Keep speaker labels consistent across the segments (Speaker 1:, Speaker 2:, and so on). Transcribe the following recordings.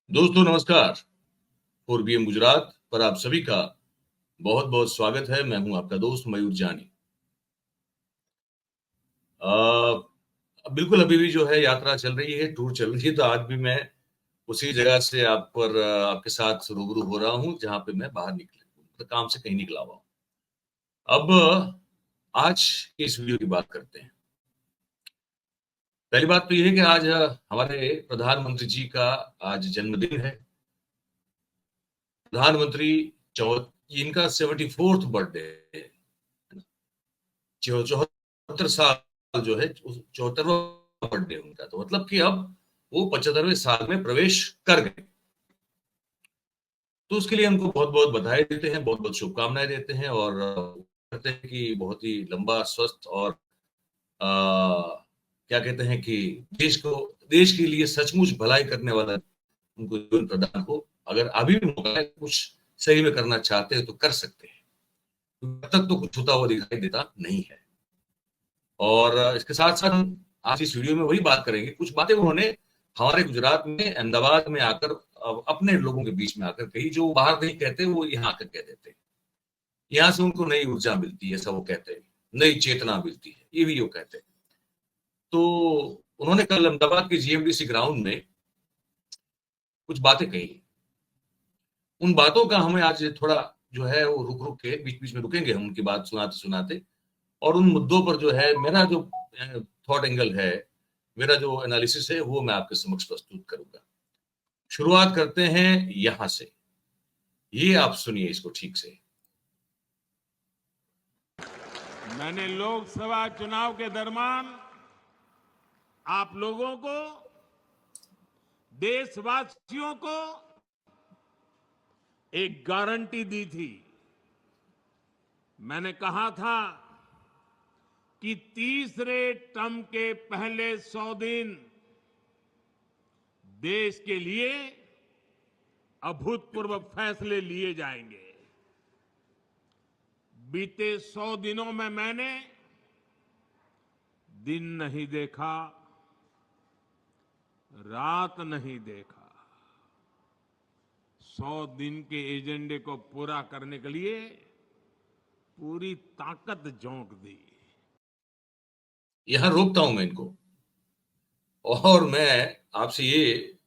Speaker 1: दोस्तों नमस्कार। 4BM गुजरात पर आप सभी का बहुत बहुत स्वागत है। मैं हूं आपका दोस्त मयूर जानी। बिल्कुल अभी भी जो है यात्रा चल रही है, टूर चल रही है, तो आज भी मैं उसी जगह से आपके साथ रूबरू हो रहा हूं जहां पे मैं बाहर निकले, तो काम से कहीं निकला हुआ हूं। अब आज की इस वीडियो की बात करते हैं। पहली बात तो यह है कि आज हमारे प्रधानमंत्री जी का आज जन्मदिन है। प्रधानमंत्री चौ इनका 74th बर्थडे है। 74 साल जो है, 74वां बर्थडे उनका, तो मतलब कि अब वो 75वें साल में प्रवेश कर गए। तो उसके लिए उनको बहुत बहुत बधाई देते हैं, बहुत बहुत शुभकामनाएं देते हैं और कहते हैं कि बहुत ही लंबा स्वस्थ और क्या कहते हैं कि देश के लिए सचमुच भलाई करने वाला उनको जीवन प्रदान हो। अगर अभी भी मौका है, कुछ सही में करना चाहते हैं तो कर सकते हैं। तब तक तो कुछ होता हुआ दिखाई देता नहीं है। और इसके साथ साथ हम आज इस वीडियो में वही बात करेंगे, कुछ बातें उन्होंने हमारे गुजरात में अहमदाबाद में आकर अपने लोगों के बीच में आकर कही, जो बाहर नहीं कहते वो यहाँ आकर कह देते हैं। यहाँ से उनको नई ऊर्जा मिलती है, ऐसा वो कहते हैं, नई चेतना मिलती है, ये भी वो कहते हैं। तो उन्होंने कल अहमदाबाद के जीएमडीसी ग्राउंड में कुछ बातें कही। उन बातों का हमें आज थोड़ा जो है वो रुक रुक के बीच बीच में रुकेंगे हम उनकी बात सुनाते सुनाते, और उन मुद्दों पर जो है मेरा जो थॉट एंगल है, मेरा जो एनालिसिस है, वो मैं आपके समक्ष प्रस्तुत करूंगा। शुरुआत करते हैं यहां से। ये आप सुनिए इसको ठीक से।
Speaker 2: मैंने लोकसभा चुनाव के दरमियान आप लोगों को, देशवासियों को एक गारंटी दी थी। मैंने कहा था कि तीसरे टर्म के पहले 100 दिन देश के लिए अभूतपूर्व फैसले लिए जाएंगे। बीते 100 दिनों में मैंने दिन नहीं देखा, रात नहीं देखा। 100 दिन के एजेंडे को पूरा करने के लिए पूरी ताकत झोंक दी।
Speaker 1: यहां रोकता हूं मैं इनको, और मैं आपसे ये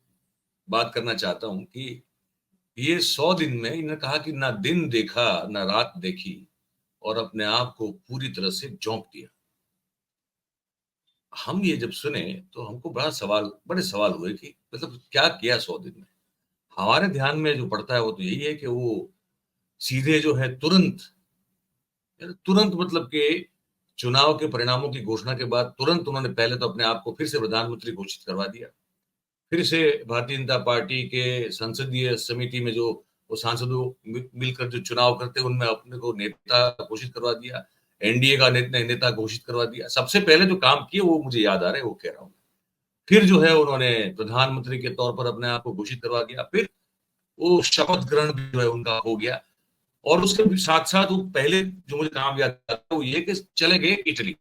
Speaker 1: बात करना चाहता हूं कि ये 100 दिन में इन्होंने कहा कि ना दिन देखा ना रात देखी, और अपने आप को पूरी तरह से झोंक दिया। हम ये जब सुने तो हमको बड़े सवाल हुए कि मतलब क्या किया 100 दिन में। हमारे ध्यान में जो पड़ता है वो तो यही है कि वो सीधे जो है तुरंत तुरंत मतलब कि चुनाव के परिणामों की घोषणा के बाद तुरंत उन्होंने पहले तो अपने आप को फिर से प्रधानमंत्री घोषित करवा दिया। फिर से भारतीय जनता पार्टी के संसदीय समिति में जो वो सांसदों मिलकर जो चुनाव करते हैं उनमें अपने को नेता घोषित करवा दिया। एनडीए का नेता घोषित करवा दिया। सबसे पहले जो काम किए वो मुझे याद आ रहे हैं, वो कह रहा हूँ। फिर जो है उन्होंने प्रधानमंत्री के तौर पर अपने आप को घोषित करवा दिया। फिर वो शपथ ग्रहण भी जो है उनका हो गया। और उसके साथ साथ वो पहले जो मुझे काम याद आता है वो ये कि चले गए इटली।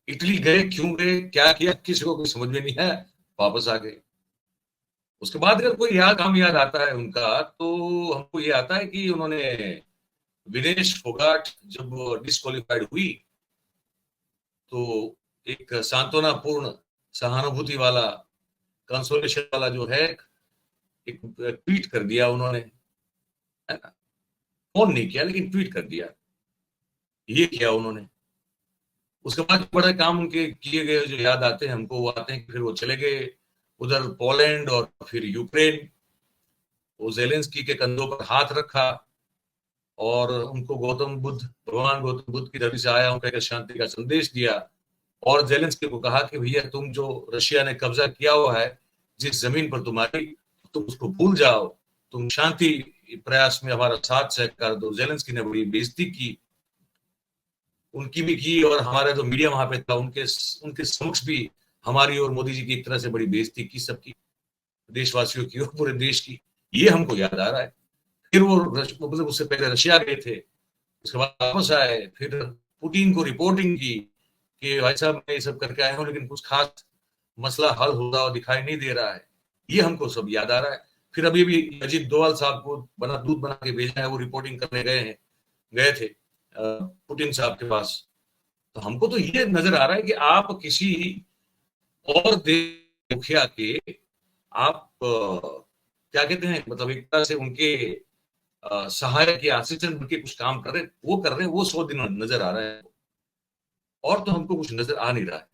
Speaker 1: इटली गए, क्यों गए, क्या किया, किसी को कोई समझ में नहीं है, वापस आ गए। उसके बाद अगर कोई काम याद आता है उनका, तो हमको ये आता है कि उन्होंने विनेश फोगाट जब डिस्क्वालिफाइड हुई, तो एक सांत्वनापूर्ण, सहानुभूति वाला, कंसोलेशन वाला जो है एक ट्वीट कर दिया उन्होंने, है ना। फोन नहीं किया लेकिन ट्वीट कर दिया। ये किया उन्होंने। उसके बाद बड़े काम उनके किए गए जो याद आते हैं हमको, वो आते हैं कि फिर वो चले गए उधर पोलैंड और फिर यूक्रेन। वो जेलेंस्की के कंधों पर हाथ रखा और उनको भगवान गौतम बुद्ध की धरती से आया हूं कहकर शांति का संदेश दिया। और जेलेंस्की को कहा कि भैया, तुम जो रशिया ने कब्जा किया हुआ है जिस जमीन पर तुम्हारी, तुम उसको भूल जाओ, तुम शांति प्रयास में हमारा साथ सहकार दो। जेलेंस्की ने बड़ी बेइज्जती की, उनकी भी की, और हमारा जो मीडिया वहां पे था उनके उनके समक्ष भी हमारी और मोदी जी की एक तरह से बड़ी बेइज्जती की, सबकी, देशवासियों की और पूरे देश की। ये हमको याद आ रहा है। फिर वो मतलब उससे पहले रशिया गए थे, उसके बाद वापस आए, फिर पुतिन को रिपोर्टिंग की कि भाई साहब मैं ये सब करके आया हूँ लेकिन कुछ खास मसला हल होता हुआ दिखाई नहीं दे रहा है। ये हमको सब याद आ रहा है। फिर अभी भी अजीत डोभाल साहब को दूध बना के भेजा है, वो रिपोर्टिंग करने गए थे पुतिन साहब के पास। तो हमको तो ये नजर आ रहा है कि आप किसी और देश मुखिया के आप क्या कहते हैं, मतलब एक तरह से उनके सहायक या असिस्टेंट बन के कुछ काम कर रहे हैं, वो 100 दिन नजर आ रहा है, और तो हमको कुछ नजर आ नहीं रहा है।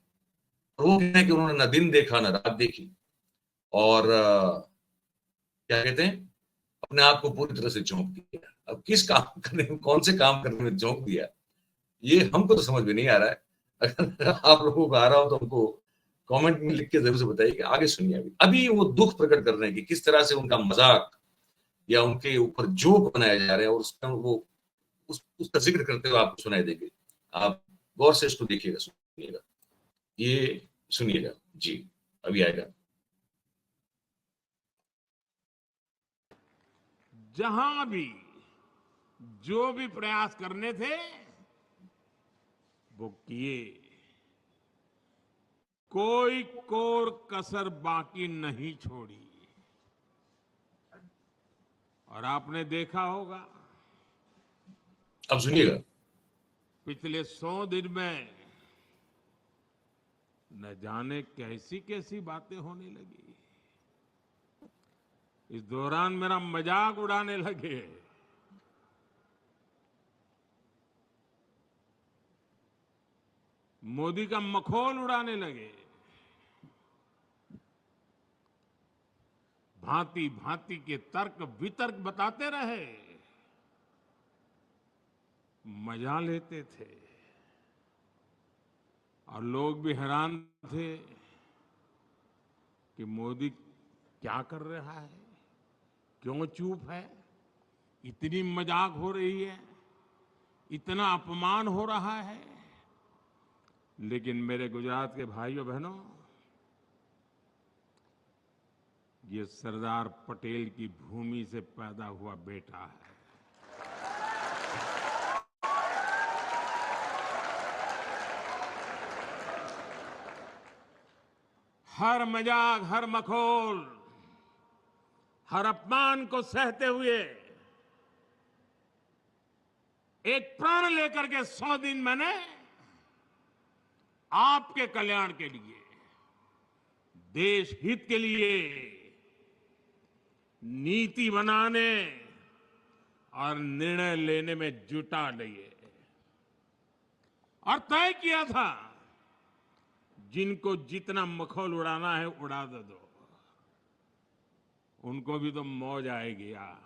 Speaker 1: और वो कहते हैं कि उन्होंने ना दिन देखा ना रात देखी, और क्या कहते हैं, अपने आप को पूरी तरह से झोंक दिया। अब किस काम करने में, कौन से काम करने में झोंक दिया, ये हमको तो समझ में नहीं आ रहा है। अगर आप लोगों को आ रहा हो तो हमको कमेंट में लिख के जरूर से बताइए। कि आगे सुनिए, अभी वो दुख प्रकट कर रहे हैं कि किस तरह से उनका मजाक या उनके ऊपर जोक बनाया जा रहा है, और उसका वो उसका जिक्र करते हुए आपको सुनाई देंगे। आप गौर से इसको देखिएगा, सुनिएगा, ये सुनिएगा जी, अभी आएगा।
Speaker 2: जहां भी जो भी प्रयास करने थे वो किए, कोई कोर कसर बाकी नहीं छोड़ी। और आपने देखा होगा
Speaker 1: अब सुनिएगा।
Speaker 2: पिछले 100 दिन में न जाने कैसी कैसी बातें होने लगी। इस दौरान मेरा मजाक उड़ाने लगे। मोदी का मखौल उड़ाने लगे। भांति भांति के तर्क वितर्क बताते रहे, मजा लेते थे। और लोग भी हैरान थे कि मोदी क्या कर रहा है, क्यों चुप है, इतनी मजाक हो रही है, इतना अपमान हो रहा है। लेकिन मेरे गुजरात के भाइयों बहनों, ये सरदार पटेल की भूमि से पैदा हुआ बेटा है। हर मजाक, हर मखौल, हर अपमान को सहते हुए एक प्रण लेकर के 100 दिन मैंने आपके कल्याण के लिए, देश हित के लिए नीति बनाने और निर्णय लेने में जुटा लिए। और तय किया था, जिनको जितना मखौल उड़ाना है उड़ा दो, उनको भी तो मौज आएगी यार,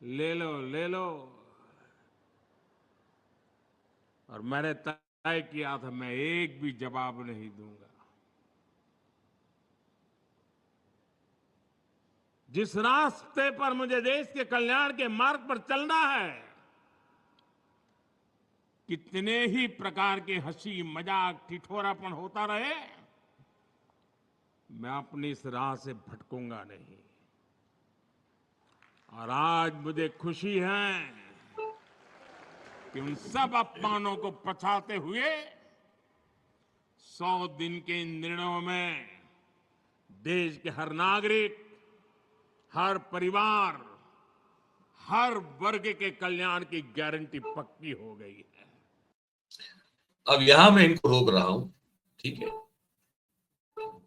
Speaker 2: ले लो ले लो। और मैंने तय किया था, मैं एक भी जवाब नहीं दूंगा। जिस रास्ते पर मुझे देश के कल्याण के मार्ग पर चलना है, कितने ही प्रकार के हंसी मजाक ठिठोरापन होता रहे, मैं अपनी इस राह से भटकूंगा नहीं। और आज मुझे खुशी है कि उन सब अपमानों को पछाते हुए 100 दिन के इन निर्णयों में देश के हर नागरिक, हर परिवार, हर वर्ग के कल्याण की गारंटी पक्की हो गई है।
Speaker 1: अब यहां मैं इनको रोक रहा हूं, ठीक है।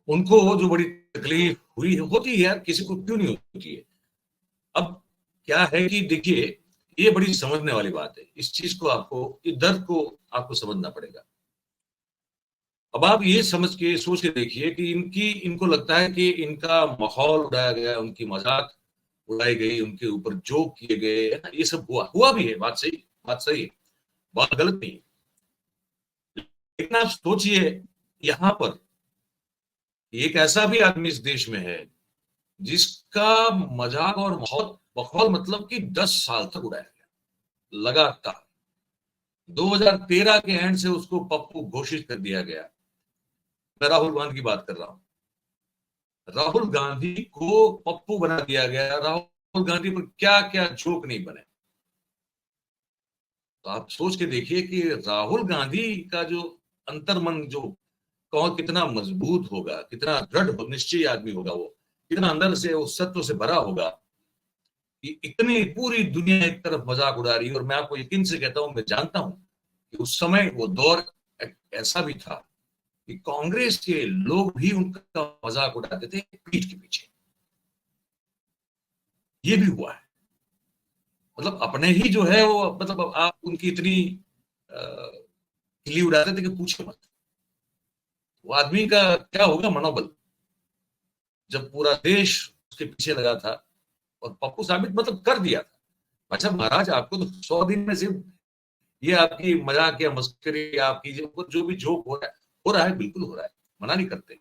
Speaker 1: उनको जो बड़ी तकलीफ हुई होती है यार, किसी को क्यों नहीं होती है। अब क्या है कि देखिए, ये बड़ी समझने वाली बात है। इस चीज को आपको, इस दर्द को आपको समझना पड़ेगा। अब आप ये समझ के सोच के देखिए कि इनको लगता है कि इनका माहौल उड़ाया गया, उनकी मजाक उड़ाई गई, उनके ऊपर जोक किए गए, है ना। ये सब हुआ भी है, बात सही है, बात गलत नहीं है। लेकिन आप सोचिए, यहां पर एक ऐसा भी आदमी इस देश में है जिसका मजाक और मखौल मतलब कि 10 साल तक उड़ाया गया लगातार। 2013 के एंड से उसको पप्पू घोषित कर दिया गया। मैं राहुल गांधी की बात कर रहा हूं। राहुल गांधी को पप्पू बना दिया गया। राहुल गांधी पर क्या क्या जोक नहीं बने। तो आप सोच के देखिए कि राहुल गांधी का जो अंतर्मन जो कौन कितना मजबूत होगा, कितना दृढ़ निश्चयी आदमी होगा, वो कितना अंदर से उस सत्व से भरा होगा कि इतनी पूरी दुनिया एक तरफ मजाक उड़ा रही है। और मैं आपको यकीन से कहता हूं, मैं जानता हूं कि उस समय वो दौर ऐसा भी था कि कांग्रेस के लोग भी उनका मजाक उड़ाते थे पीठ के पीछे। ये भी हुआ है। मतलब अपने ही जो है वो, मतलब आप उनकी इतनी खिल्ली उड़ाते थे कि पूछे मत। वो आदमी का क्या होगा मनोबल, जब पूरा देश उसके पीछे लगा था और पप्पू साबित मतलब कर दिया था। अच्छा महाराज, आपको तो 100 दिन में सिर्फ ये आपकी मजाक या मस्करी या आपकी जो भी जोक हो रहा है, बिल्कुल हो रहा है, मना नहीं करते।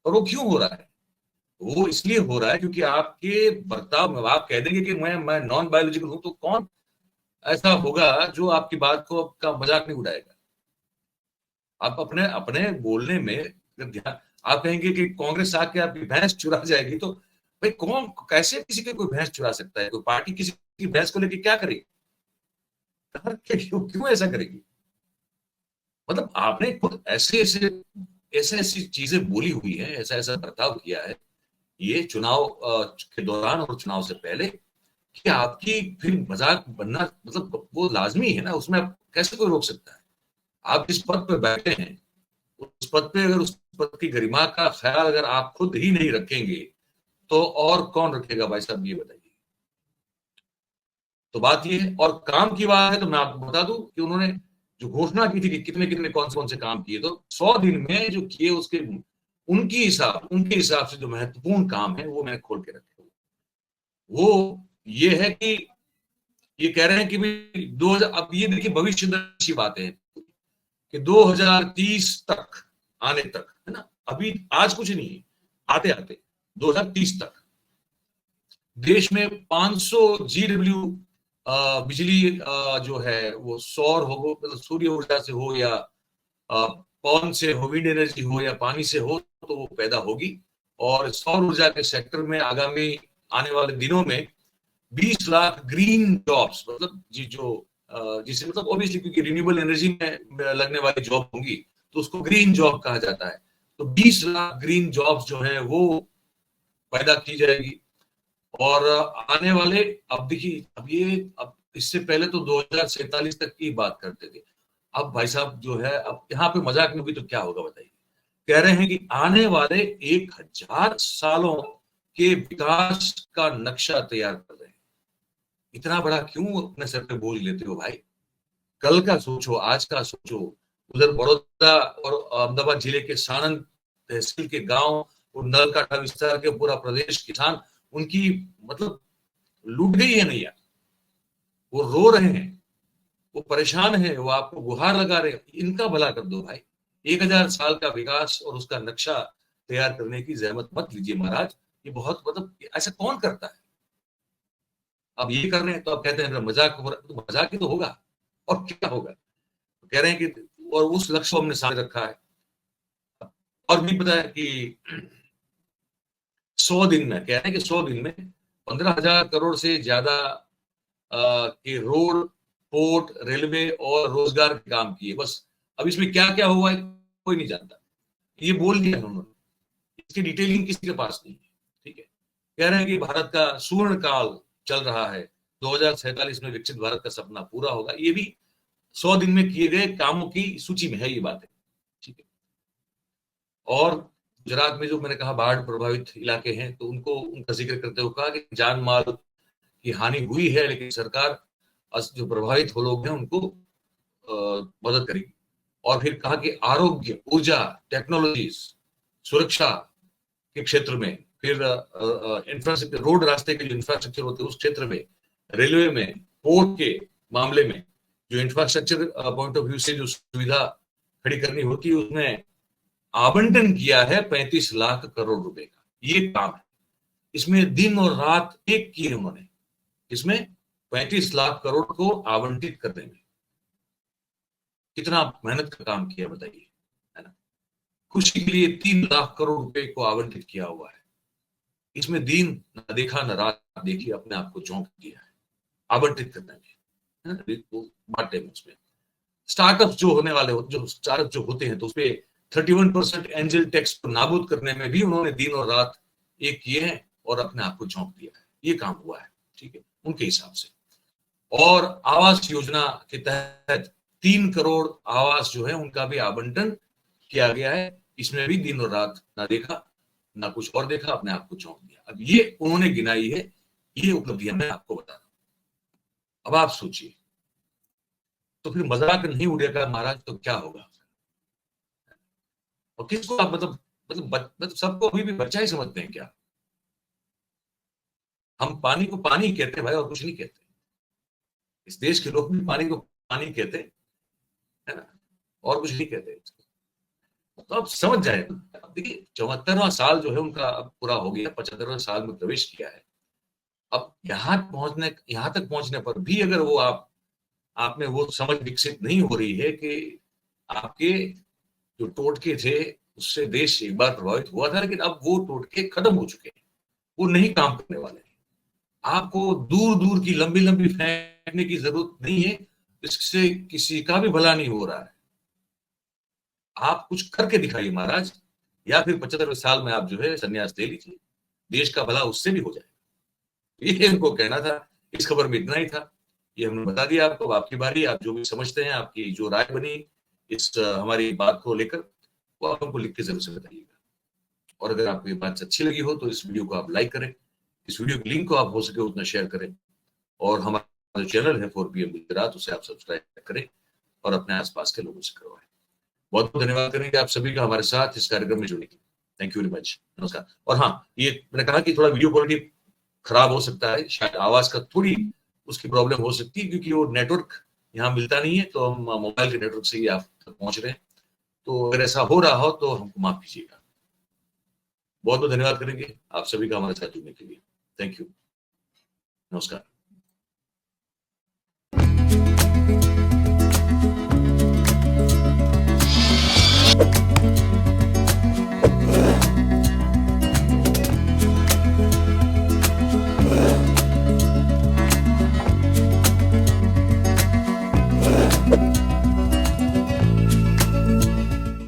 Speaker 1: और वो क्यों हो रहा है? वो इसलिए हो रहा है क्योंकि आपके बर्ताव में आप कह देंगे कि मैं नॉन बायोलॉजिकल हूं, तो कौन ऐसा होगा जो आपकी बात को का मजाक नहीं उड़ाएगा? आप अपने अपने बोलने में अगर ध्यान, आप कहेंगे कि कांग्रेस आके आपकी भैंस चुरा जाएगी, तो भाई कौन कैसे किसी की कोई भैंस चुरा सकता है? कोई पार्टी किसी की भैंस को लेके क्या करेगी? क्यों ऐसा करेगी? मतलब आपने खुद ऐसे ऐसे ऐसे ऐसी चीजें बोली हुई है, ऐसा ऐसा बर्ताव किया है ये चुनाव के दौरान और चुनाव से पहले, कि आपकी फिर मजाक बनना मतलब वो लाजमी है ना, उसमें आप कैसे कोई रोक सकता है? आप जिस पद पर बैठे हैं, उस पद पे अगर उस पद की गरिमा का ख्याल अगर आप खुद ही नहीं रखेंगे, तो और कौन रखेगा भाई साहब, ये बताइए। तो बात ये है। और काम की बात है तो मैं आपको बता दूं कि उन्होंने जो घोषणा की थी कि कितने कितने कौन से काम किए, तो 100 दिन में जो किए उसके उनके हिसाब से जो महत्वपूर्ण काम है वो मैंने खोल के रखे। वो ये है कि ये कह रहे हैं कि भाई 2000, अब ये देखिए भविष्यदर्शी बातें हैं कि 2030 तक, आने तक है ना, अभी आज कुछ नहीं है, आते आते 2030 तक देश में 500 जीडब्ल्यू बिजली जो है वो सौर हो, मतलब सूर्य ऊर्जा से हो या पवन से हो, विंड एनर्जी हो या पानी से हो, तो वो पैदा होगी। और सौर ऊर्जा के सेक्टर में आगामी आने वाले दिनों में 20 लाख ग्रीन जॉब्स, मतलब जी जो जिसे मतलब ऑब्वियसली क्योंकि रिन्यूएबल एनर्जी में लगने वाली जॉब होंगी तो उसको ग्रीन जॉब कहा जाता है। तो 20 लाख ग्रीन जॉब्स जो है वो पैदा की जाएगी। और आने वाले, अब देखिए, अब इससे पहले तो 2047 तक की बात करते थे। अब भाई साहब जो है, अब यहाँ पे मजाक में भी तो क्या होगा बताइए। कह रहे हैं कि आने वाले 1000 सालों के विकास का नक्शा तैयार कर रहे हैं। इतना बड़ा क्यों अपने सर पे बोझ लेते हो भाई? कल का सोचो, आज का सोचो। उधर बड़ौदा और अहमदाबाद जिले के साणंद तहसील के गांव और नलकांठा विस्तार के पूरा प्रदेश किसान, उनकी मतलब लूट गई है नैया। वो रो रहे हैं, वो परेशान है, वो आपको गुहार लगा रहे हैं, इनका भला कर दो भाई। 1000 साल का विकास और उसका नक्शा तैयार करने की जहमत मत लीजिए महाराज। ये बहुत मतलब ऐसा कौन करता है? अब ये कर रहे हैं तो अब कहते हैं मजाक हो रहा है, तो मजाक ही तो होगा और क्या होगा। तो कह रहे हैं कि और उस लक्ष्य को हमने सामने रखा है। और भी पता है कि 100 दिन में, कह रहे हैं कि 100 दिन में 15,000 करोड़ से ज्यादा के रोड, पोर्ट, रेलवे और रोजगार के काम किए बस। अब इसमें क्या क्या हुआ है कोई नहीं जानता, ये बोल दिया उन्होंने, इसकी डिटेलिंग किसी के पास नहीं है। ठीक है, कह रहे हैं कि भारत का सुवर्ण काल चल रहा है, 2047 में विकसित भारत का सपना पूरा होगा। ये भी 100 दिन में किए गए कामों की सूची में है ये बातें। ठीक है। और गुजरात में जो मैंने कहा बाढ़ प्रभावित इलाके हैं, तो उनको उनका जिक्र करते हुए कहा कि जान माल की हानि हुई है, लेकिन सरकार जो प्रभावित हो लोग हैं उनको मदद करेगी। और फिर कहा कि आरोग्य, ऊर्जा, टेक्नोलॉजीज, सुरक्षा के क्षेत्र में, फिर इंफ्रास्ट्रक्चर, रोड रास्ते के जो इंफ्रास्ट्रक्चर होते हैं उस क्षेत्र में, रेलवे में, पोर्ट के मामले में, जो इंफ्रास्ट्रक्चर पॉइंट ऑफ व्यू से जो सुविधा खड़ी करनी होती है, उसमें आवंटन किया है 35 लाख करोड़ रुपए का। ये काम है, इसमें दिन और रात एक की उन्होंने, इसमें 35 लाख करोड़ को आवंटित करने में कितना मेहनत का काम किया बताइए, है ना। खुशी के लिए 3 लाख करोड़ रुपए को आवंटित किया हुआ है। इसमें दिन न देखा न रात देखी, अपने आप को झोंक दिया है आवंटित करने में, बांटने में। उसमें स्टार्टअप जो होने वाले हो, जो स्टार्टअप जो होते हैं तो उसपे 31% एंजल टैक्स को नाबूद करने में भी उन्होंने दिन और रात एक किए हैं और अपने आप को झोंक दिया है। ये काम हुआ है, ठीक है, उनके हिसाब से। और आवास योजना के तहत 3 करोड़ आवास जो है उनका भी आवंटन किया गया है। इसमें भी दिन और रात ना देखा ना कुछ और देखा, अपने आप को झोंक दिया। अब ये उन्होंने गिनाई है, ये उपलब्धियां मैं आपको बता रहा हूं। अब आप सोचिए, तो फिर मजाक नहीं उड़ेगा महाराज तो क्या होगा? और किसको आप मतलब सबको अभी भी बच्चा ही समझते हैं क्या? हम पानी को पानी कहते हैं भाई, और कुछ नहीं कहते। इस देश के लोग भी पानी को पानी कहते हैं, है ना, और कुछ नहीं कहते। तो आप समझ जाए। देखिए 74वां साल जो है उनका अब पूरा हो गया, 75वें साल में प्रवेश किया है। अब यहां तक पहुंचने पर भी अगर वो आप में वो समझ विकसित नहीं हो रही है कि आपके जो टोटके थे उससे देश एक बार प्रभावित हुआ था, लेकिन अब वो टोटके खत्म हो चुके हैं, वो नहीं काम करने वाले हैं। आपको दूर दूर की लंबी लंबी फेंकने की जरूरत नहीं है, इससे किसी का भी भला नहीं हो रहा है। आप कुछ करके दिखाइए महाराज, या फिर 75वें साल में आप जो है संन्यास ले लीजिए, देश का भला उससे भी हो जाए। ये उनको कहना था। इस खबर में इतना ही था, ये हमने बता दिया आपको। आपकी बारी, आप जो भी समझते हैं, आपकी जो राय बनी इस हमारी बात को लेकर, वो आप हमको लिख के जरूर से बताइएगा। और अगर आपको ये बात अच्छी लगी हो तो इस वीडियो को आप लाइक करें, इस वीडियो की लिंक को आप हो सके उतना शेयर करें, और हमारा जो चैनल है 4PM गुजरात उसे आप सब्सक्राइब करें और अपने आसपास के लोगों से करवाएं। बहुत बहुत धन्यवाद करेंगे आप सभी का हमारे साथ इस कार्यक्रम में जुड़ने के लिए। थैंक यू वेरी मच, नमस्कार। और हाँ, ये मैंने कहा कि थोड़ा वीडियो क्वालिटी खराब हो सकता है, शायद आवाज का थोड़ी उसकी प्रॉब्लम हो सकती है, क्योंकि वो नेटवर्क यहाँ मिलता नहीं है, तो हम मोबाइल के नेटवर्क से ही आप तक पहुंच रहे हैं। तो अगर ऐसा हो रहा हो तो हमको माफ कीजिएगा। बहुत बहुत धन्यवाद करेंगे आप सभी का हमारे साथ जुड़ने के लिए। थैंक यू, नमस्कार।